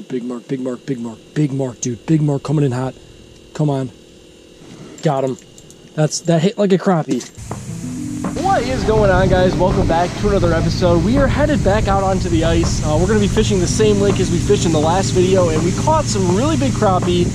Big mark, big mark, big mark, big mark, dude. Big mark coming in hot. Come on. Got him. That hit like a crappie. What is going on, guys? Welcome back to another episode. We are headed back out onto the ice. We're going to be fishing the same lake as we fished in the last video, and we caught some really big crappie.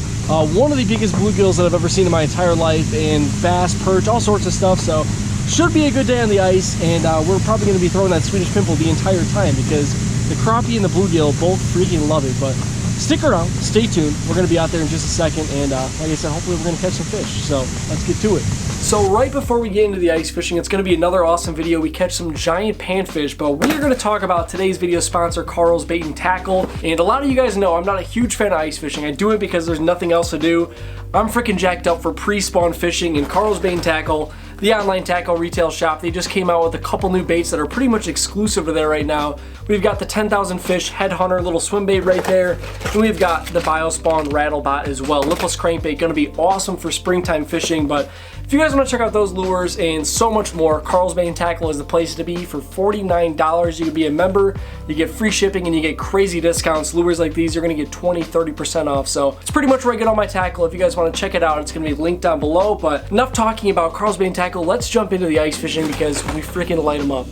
One of the biggest bluegills that I've ever seen in my entire life, and bass, perch, all sorts of stuff. So should be a good day on the ice, and we're probably going to be throwing that Swedish pimple the entire time because the crappie and the bluegill both freaking love it. But stick around, stay tuned. We're going to be out there in just a second, and like I said, hopefully we're going to catch some fish. So let's get to it. So right before we get into the ice fishing, it's going to be another awesome video. We catch some giant panfish, but we are going to talk about today's video sponsor, Carl's Bait and Tackle. And a lot of you guys know I'm not a huge fan of ice fishing. I do it because there's nothing else to do. I'm freaking jacked up for pre-spawn fishing, and Carl's Bait and Tackle, the online tackle retail shop, they just came out with a couple new baits that are pretty much exclusive to there right now. We've got the 10,000 fish headhunter little swim bait right there, and we've got the BioSpawn rattle bot as well. Lipless crankbait, going to be awesome for springtime fishing. But if you guys want to check out those lures and so much more, Carl's Bait and Tackle is the place to be. For $49, you can be a member, you get free shipping, and you get crazy discounts. Lures like these, you're going to get 20-30% off. So it's pretty much where I get all my tackle. If you guys want to check it out, it's going to be linked down below. But enough talking about Carl's Bait and Tackle. Let's jump into the ice fishing because we freaking light them up.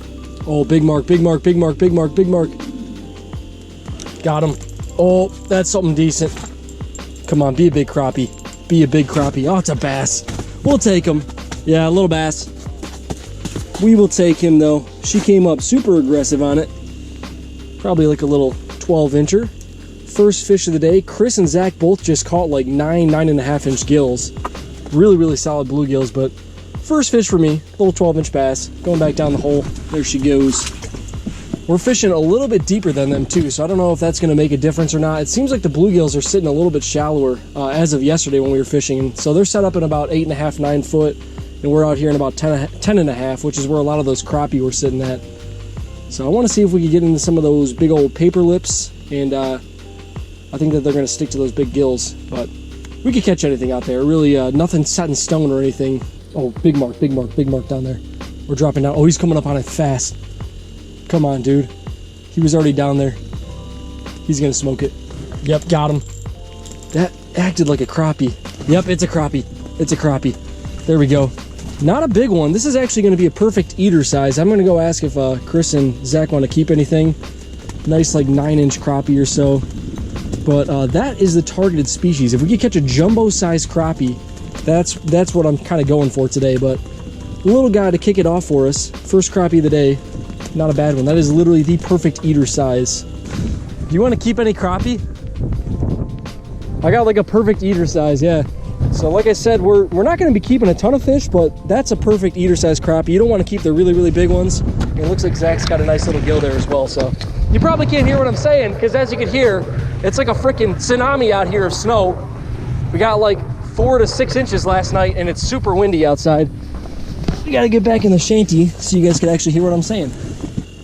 Oh, big mark, big mark, big mark, big mark, big mark. Got him. Oh, that's something decent. Come on, be a big crappie. Be a big crappie. Oh, it's a bass. We'll take him. Yeah, a little bass. We will take him, though. She came up super aggressive on it. Probably like a little 12-incher. First fish of the day. Chris and Zach both just caught like 9.5-inch gills. Really, really solid bluegills, but first fish for me. Little 12-inch bass. Going back down the hole. There she goes. We're fishing a little bit deeper than them too, so I don't know if that's going to make a difference or not. It seems like the bluegills are sitting a little bit shallower as of yesterday when we were fishing. So they're set up in about 8.5, 9 foot, and we're out here in about 10.5, which is where a lot of those crappie were sitting at. So I want to see if we can get into some of those big old paper lips, and I think that they're going to stick to those big gills. But we could catch anything out there. Really, nothing set in stone or anything. Oh, big mark, big mark, big mark down there. We're dropping down. Oh, he's coming up on it fast. Come on, dude. He was already down there. He's gonna smoke it. Yep, got him. That acted like a crappie. Yep, it's a crappie. It's a crappie. There we go. Not a big one. This is actually gonna be a perfect eater size. I'm gonna go ask if Chris and Zach want to keep anything. Nice like 9-inch crappie or so. But that is the targeted species. If we could catch a jumbo-sized crappie, that's what I'm kind of going for today. But a little guy to kick it off for us. First crappie of the day. Not a bad one. That is literally the perfect eater size. Do you want to keep any crappie? I got like a perfect eater size, yeah. So like I said, we're not going to be keeping a ton of fish, but that's a perfect eater size crappie. You don't want to keep the really, really big ones. And it looks like Zach's got a nice little gill there as well. So you probably can't hear what I'm saying because as you can hear, it's like a freaking tsunami out here of snow. We got like 4 to 6 inches last night and it's super windy outside. We got to get back in the shanty so you guys can actually hear what I'm saying.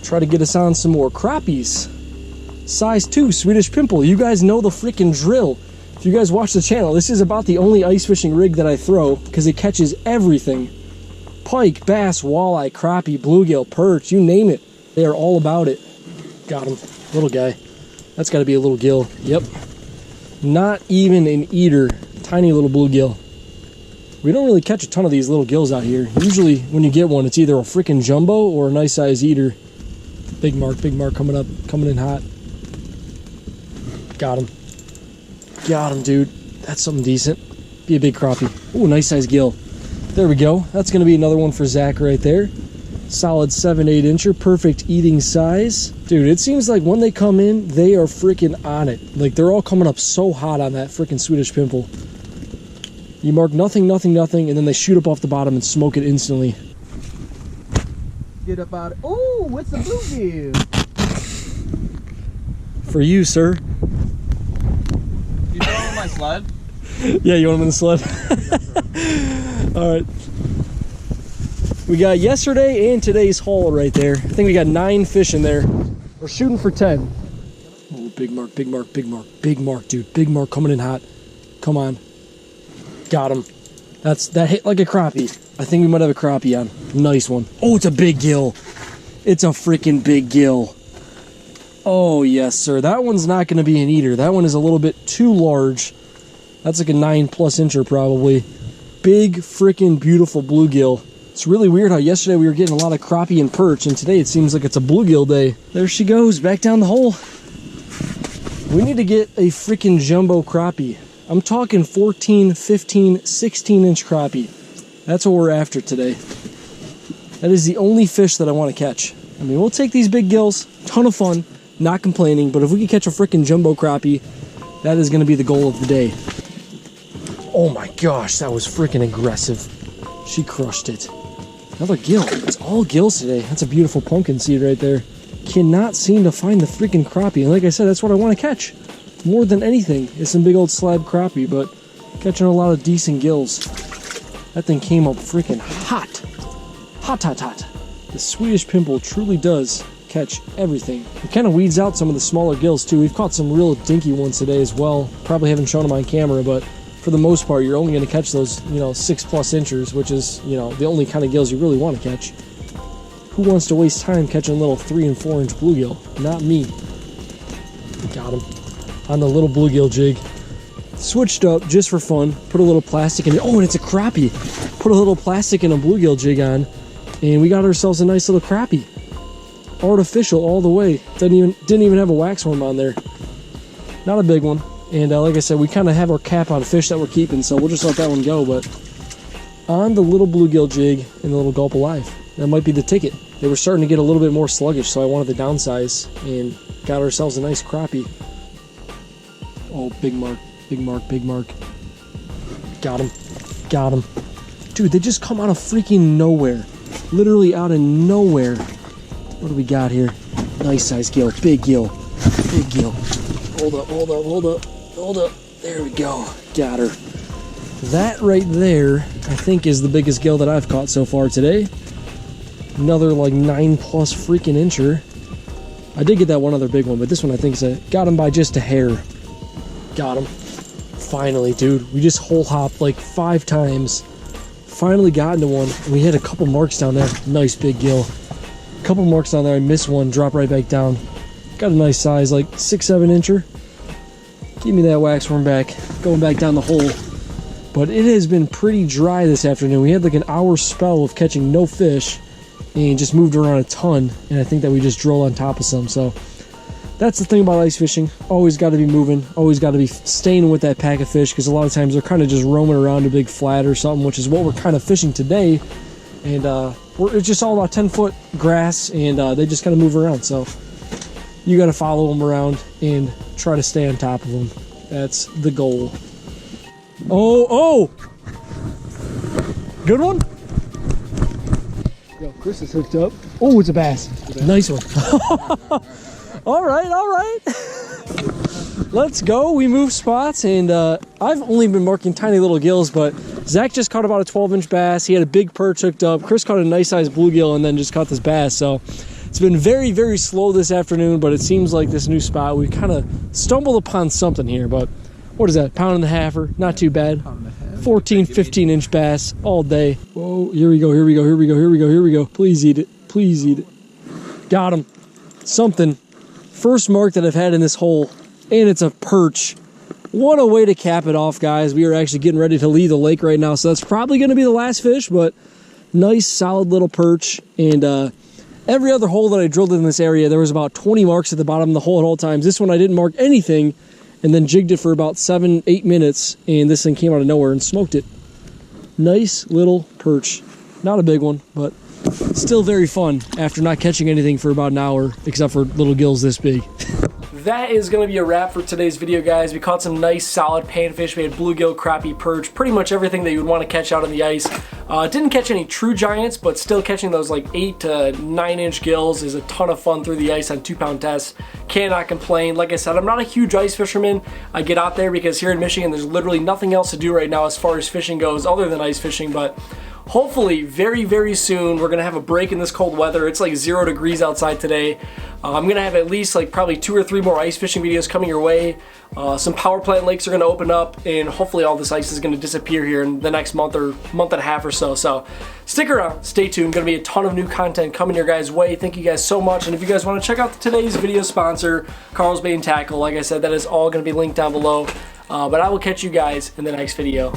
Try to get us on some more crappies. Size 2 Swedish pimple. You guys know the freaking drill. If you guys watch the channel, this is about the only ice fishing rig that I throw because it catches everything. Pike, bass, walleye, crappie, bluegill, perch, you name it. They are all about it. Got him. Little guy. That's got to be a little gill. Yep. Not even an eater. Tiny little bluegill. We don't really catch a ton of these little gills out here. Usually when you get one, it's either a freaking jumbo or a nice size eater. Big mark coming up, coming in hot. Got him. Got him, dude. That's something decent. Be a big crappie. Ooh, nice size gill. There we go. That's going to be another one for Zach right there. Solid 7-8 incher, perfect eating size. Dude, it seems like when they come in, they are freaking on it. Like they're all coming up so hot on that freaking Swedish pimple. You mark nothing, nothing, nothing, and then they shoot up off the bottom and smoke it instantly. Get up out of it. Oh, what's the bluegill? For you, sir. You throw him in my sled? Yeah, you want him in the sled? All right. We got yesterday and today's haul right there. I think we got 9 fish in there. We're shooting for 10. Oh, big mark, big mark, big mark, big mark, dude. Big mark coming in hot. Come on. Got him. That hit like a crappie. I think we might have a crappie on. Nice one. Oh, it's a big gill. It's a freaking big gill. Oh, yes, sir. That one's not going to be an eater. That one is a little bit too large. That's like a 9+ incher probably. Big, freaking beautiful bluegill. It's really weird how yesterday we were getting a lot of crappie and perch, and today it seems like it's a bluegill day. There she goes, back down the hole. We need to get a freaking jumbo crappie. I'm talking 14, 15, 16-inch crappie. That's what we're after today. That is the only fish that I want to catch. I mean, we'll take these big gills, ton of fun, not complaining, but if we can catch a freaking jumbo crappie, that is going to be the goal of the day. Oh my gosh, that was freaking aggressive. She crushed it. Another gill. It's all gills today. That's a beautiful pumpkin seed right there. Cannot seem to find the freaking crappie. And like I said, that's what I want to catch. More than anything is some big old slab crappie, but catching a lot of decent gills. That thing came up freaking hot. Hot, hot, hot. The Swedish pimple truly does catch everything. It kind of weeds out some of the smaller gills too. We've caught some real dinky ones today as well. Probably haven't shown them on camera, but for the most part, you're only going to catch those, 6+ inchers, which is, the only kind of gills you really want to catch. Who wants to waste time catching little 3 and 4 inch bluegill? Not me. Got him on the little bluegill jig. Switched up just for fun. Put a little plastic in it. Oh, and it's a crappie. Put a little plastic and a bluegill jig on, and we got ourselves a nice little crappie. Artificial all the way. Didn't even have a wax worm on there. Not a big one. And like I said, we kind of have our cap on fish that we're keeping, so we'll just let that one go. But on the little bluegill jig and the little gulp alive, that might be the ticket. They were starting to get a little bit more sluggish, so I wanted to downsize and got ourselves a nice crappie. Oh, big mark, big mark, big mark. Got him, got him. Dude, they just come out of freaking nowhere. Literally out of nowhere. What do we got here? Nice size gill, big gill, big gill. Hold up, hold up, hold up. Hold up. There we go. Got her. That right there, I think, is the biggest gill that I've caught so far today. Another like 9+ freaking incher. I did get that one other big one, but this one I think got him by just a hair. Got him. Finally, dude. We just hole hopped like 5 times. Finally got into one. We hit a couple marks down there. Nice big gill. A couple marks down there. I missed one. Drop right back down. Got a nice size, like 6-7 incher. Give me that wax worm back. Going back down the hole. But it has been pretty dry this afternoon. We had like an hour spell of catching no fish and just moved around a ton. And I think that we just drilled on top of some. So that's the thing about ice fishing. Always got to be moving. Always got to be staying with that pack of fish, because a lot of times they're kind of just roaming around a big flat or something, which is what we're kind of fishing today. And it's just all about 10-foot grass, and they just kind of move around. So you got to follow them around and try to stay on top of them. That's the goal. Oh! Good one? Yo, Chris is hooked up. Oh, it's a bass. Nice one. All right. Let's go. We move spots, and I've only been marking tiny little gills, but Zach just caught about a 12-inch bass. He had a big perch hooked up. Chris caught a nice-sized bluegill and then just caught this bass. So it's been very, very slow this afternoon, but it seems like this new spot, we kind of stumbled upon something here. But what is that, pound and a halfer? Not too bad. 14, 15-inch bass all day. Whoa, here we go. Please eat it. Got him. Something. First mark that I've had in this hole, and it's a perch. What a way to cap it off, guys. We are actually getting ready to leave the lake right now, so that's probably going to be the last fish, but nice, solid little perch. And every other hole that I drilled in this area, there was about 20 marks at the bottom of the hole at all times. This one I didn't mark anything, and then jigged it for about 7-8 minutes, and this thing came out of nowhere and smoked it. Nice little perch. Not a big one, but still very fun after not catching anything for about an hour, except for little gills this big. That is going to be a wrap for today's video, guys. We caught some nice, solid panfish. We had bluegill, crappie, perch, pretty much everything that you would want to catch out on the ice. Didn't catch any true giants, but still catching those like 8 to 9-inch gills is a ton of fun through the ice on 2-pound tests. Cannot complain. Like I said, I'm not a huge ice fisherman. I get out there because here in Michigan, there's literally nothing else to do right now as far as fishing goes other than ice fishing, but hopefully very, very soon we're gonna have a break in this cold weather. It's like 0 degrees outside today. I'm gonna have at least like probably 2 or 3 more ice fishing videos coming your way. Some power plant lakes are gonna open up, and hopefully all this ice is gonna disappear here in the next month or month and a half or so. So stick around, stay tuned. Gonna be a ton of new content coming your guys' way. Thank you guys so much. And if you guys want to check out today's video sponsor, Carl's Bait and Tackle, like I said, that is all gonna be linked down below. But I will catch you guys in the next video.